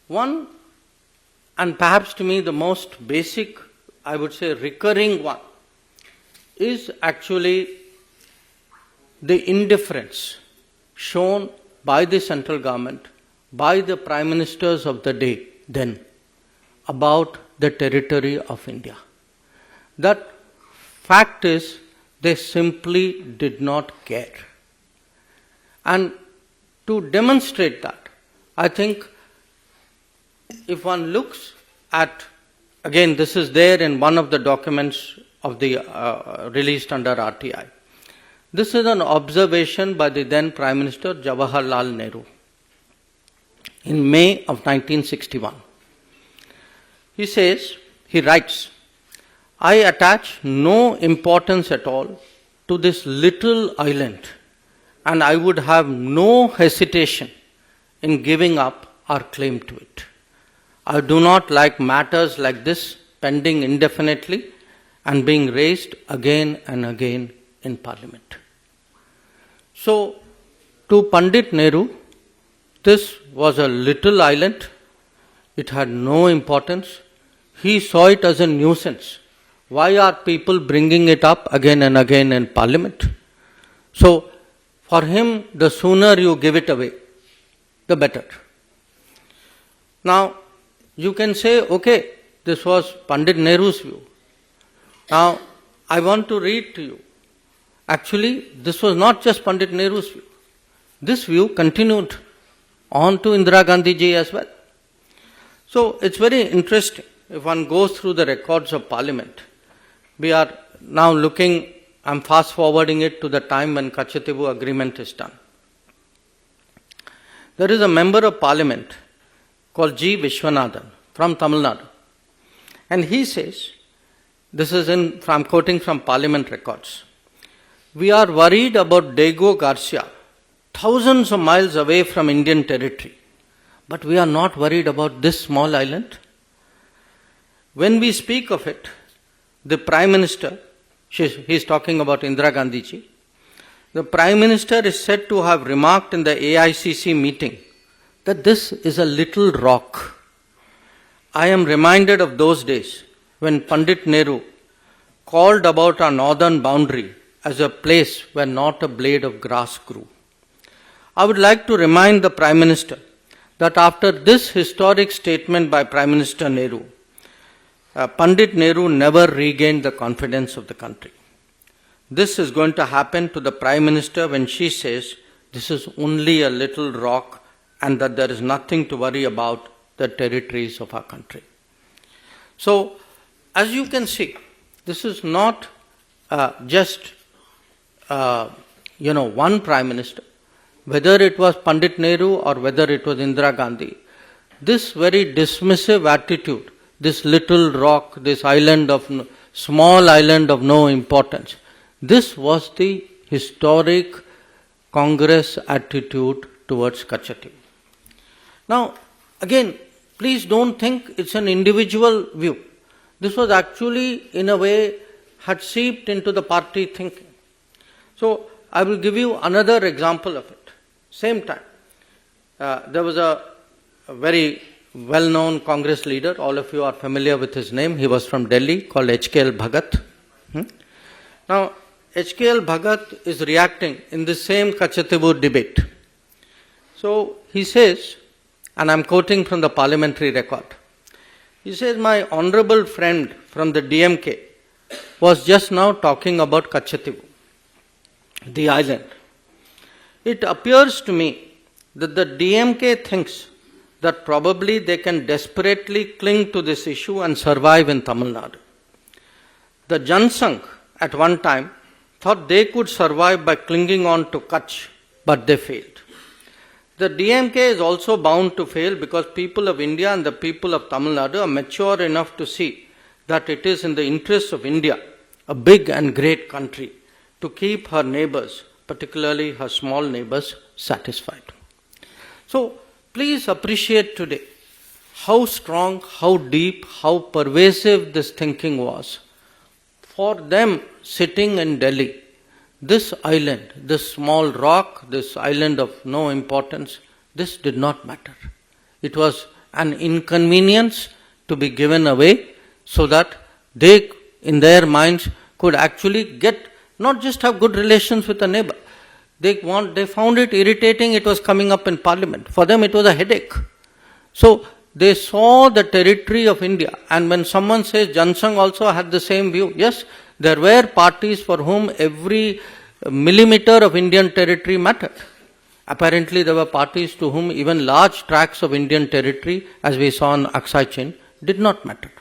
One, and perhaps to me the most basic, I would say recurring one, is actually the indifference shown by the central government, by the prime ministers of the day then, about the territory of India. That fact is, they simply did not care. And to demonstrate that, I think if one looks at, again this is there in one of the documents of the released under RTI. This is an observation by the then Prime Minister Jawaharlal Nehru in May of 1961. He says, he writes, "I attach no importance at all to this little island, and I would have no hesitation in giving up our claim to it. I do not like matters like this pending indefinitely and being raised again and again in Parliament." So, to Pandit Nehru, this was a little island. It had no importance. He saw it as a nuisance. Why are people bringing it up again and again in Parliament? So, for him, the sooner you give it away, the better. Now, you can say, okay, this was Pandit Nehru's view. Now, I want to read to you. Actually, this was not just Pandit Nehru's view. This view continued on to Indira Gandhi ji as well. So, it's very interesting if one goes through the records of Parliament. We are now looking, I'm fast forwarding it to the time when Katchatheevu agreement is done. There is a member of Parliament called G. Vishwanathan from Tamil Nadu. And he says, this is I'm quoting from Parliament records, "We are worried about Diego Garcia, thousands of miles away from Indian territory, but we are not worried about this small island. When we speak of it, the Prime Minister," he is talking about Indira Gandhi ji, "the Prime Minister is said to have remarked in the AICC meeting that this is a little rock. I am reminded of those days when Pandit Nehru called about our northern boundary as a place where not a blade of grass grew. I would like to remind the Prime Minister that after this historic statement by Prime Minister Nehru, Pandit Nehru never regained the confidence of the country. This is going to happen to the Prime Minister when she says this is only a little rock and that there is nothing to worry about the territories of our country." So, as you can see, this is not just one Prime Minister, whether it was Pandit Nehru or whether it was Indira Gandhi. This very dismissive attitude, this little rock, this small island of no importance, this was the historic Congress attitude towards Katchatheevu. Now, again, please don't think it's an individual view. This was actually, in a way, had seeped into the party thinking. So, I will give you another example of it. Same time, there was a very well-known Congress leader, all of you are familiar with his name, he was from Delhi, called HKL Bhagat. Now, HKL Bhagat is reacting in the same Katchatheevu debate. So, he says, and I'm quoting from the parliamentary record, he says, "My honorable friend from the DMK was just now talking about Katchatheevu, the island. It appears to me that the DMK thinks that probably they can desperately cling to this issue and survive in Tamil Nadu. The Jansangh at one time thought they could survive by clinging on to Kutch, but they failed. The DMK is also bound to fail because people of India and the people of Tamil Nadu are mature enough to see that it is in the interests of India, a big and great country, to keep her neighbors, particularly her small neighbors, satisfied." So, please appreciate today how strong, how deep, how pervasive this thinking was. For them sitting in Delhi, this island, this small rock, this island of no importance, this did not matter. It was an inconvenience to be given away so that they, in their minds, could actually get, not just have good relations with a neighbor. They found it irritating, it was coming up in parliament. For them it was a headache. So they saw the territory of India, and when someone says Jansangh also had the same view, yes, there were parties for whom every millimeter of Indian territory mattered. Apparently there were parties to whom even large tracts of Indian territory, as we saw on Aksai Chin, did not matter.